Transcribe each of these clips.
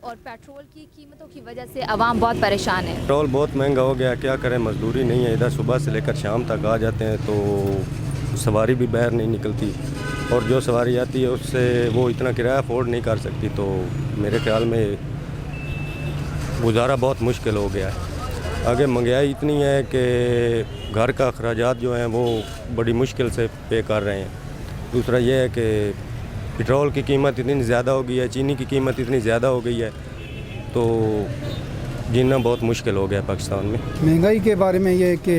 और पेट्रोल की कीमतों की वजह से आवाम बहुत परेशान है। पेट्रोल बहुत महंगा हो गया, क्या करें, मजदूरी नहीं है। इधर सुबह से लेकर शाम तक आ जाते हैं तो सवारी भी बाहर नहीं निकलती, और जो सवारी आती है उससे वो इतना किराया अफोर्ड नहीं कर सकती। तो मेरे ख्याल में गुजारा बहुत मुश्किल हो गया है। आगे महंगाई इतनी है कि घर का अखराजात जो हैं वो बड़ी मुश्किल से पे कर रहे हैं। दूसरा ये है कि पेट्रोल की कीमत इतनी ज़्यादा हो गई है, चीनी की कीमत इतनी ज़्यादा हो गई है, तो जीना बहुत मुश्किल हो गया पाकिस्तान में। महंगाई के बारे में ये कि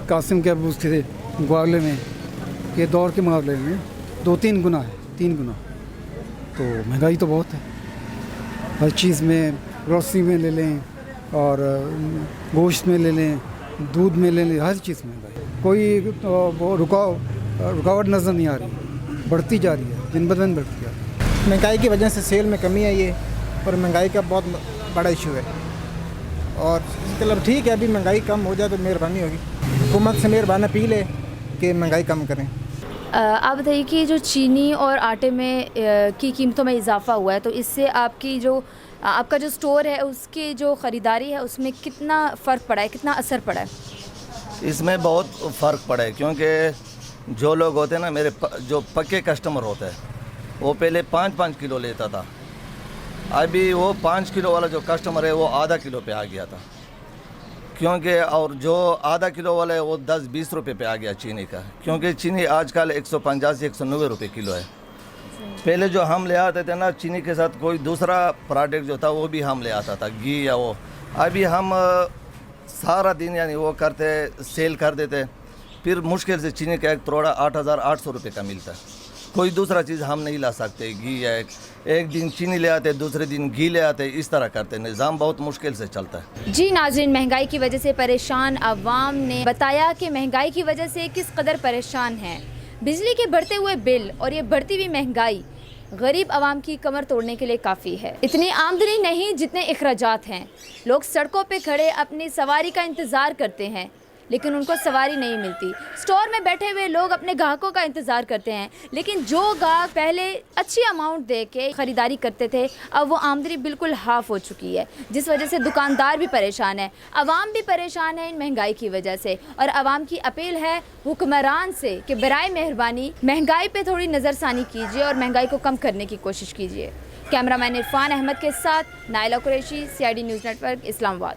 कासिम के अब उसके मुकाबले में के दौर के मुकाबले में 2-3 गुना है, 3 गुना। तो महंगाई तो बहुत है, हर चीज़ में, ग्रोसरी में ले लें और गोश्त में ले लें, दूध में ले लें, हर चीज़ में महंगाई। कोई वो रुकावट नज़र नहीं आ रही, बढ़ती जा रही है, दिन ब दिन बढ़ती जा रही है। महंगाई की वजह से सेल में कमी आई है और महंगाई का बहुत बड़ा इशू है। और मतलब ठीक है, अभी महंगाई कम हो जाए तो मेहरबानी होगी, हुकूमत से मेहरबानी अपील है कि महंगाई कम करें। आप बताइए कि जो चीनी और आटे में की कीमतों में इजाफा हुआ है, तो इससे आपका जो स्टोर है उसकी जो ख़रीदारी है उसमें कितना फ़र्क पड़ा है, कितना असर पड़ा है? इसमें बहुत फ़र्क पड़ा है, क्योंकि जो लोग होते हैं ना, मेरे जो पक्के कस्टमर होते हैं, वो पहले 5-5 किलो लेता था। अभी वो 5 किलो वाला जो कस्टमर है वो आधा किलो पे आ गया था, क्योंकि और जो आधा किलो वाला है वो 10-20 रुपये पे आ गया चीनी का, क्योंकि चीनी आजकल 185-190 रुपये किलो है। पहले जो हम ले आते थे ना, चीनी के साथ कोई दूसरा प्रोडक्ट जो था वो भी हम ले आता था, घी या वो। अभी हम सारा दिन यानी वो करते, सेल कर देते, फिर मुश्किल से चीनी का एक तोड़ा 8,800 रुपये का मिलता है। कोई दूसरा चीज़ हम नहीं ला सकते, घी या एक दिन चीनी ले आते, दूसरे दिन घी ले आते, इस तरह करते। निज़ाम बहुत मुश्किल से चलता है। जी नाज़रीन, महंगाई की वजह से परेशान अवाम ने बताया कि महंगाई की वजह से किस कदर परेशान हैं। बिजली के बढ़ते हुए बिल और ये बढ़ती हुई महंगाई गरीब आवाम की कमर तोड़ने के लिए काफ़ी है। इतनी आमदनी नहीं जितने अखराजात हैं। लोग सड़कों पे खड़े अपनी सवारी का इंतज़ार करते हैं, लेकिन उनको सवारी नहीं मिलती। स्टोर में बैठे हुए लोग अपने ग्राहकों का इंतज़ार करते हैं, लेकिन जो ग्राहक पहले अच्छी अमाउंट दे के ख़रीदारी करते थे, अब वो आमदनी बिल्कुल हाफ़ हो चुकी है, जिस वजह से दुकानदार भी परेशान है, आवाम भी परेशान है इन महंगाई की वजह से। और आवाम की अपील है हुक्मरान से कि बराए मेहरबानी महंगाई पर थोड़ी नज़रसानी कीजिए और महंगाई को कम करने की कोशिश कीजिए। कैमरामैन इरफान अहमद के साथ Naila Qureshi, CID news network, Islamabad.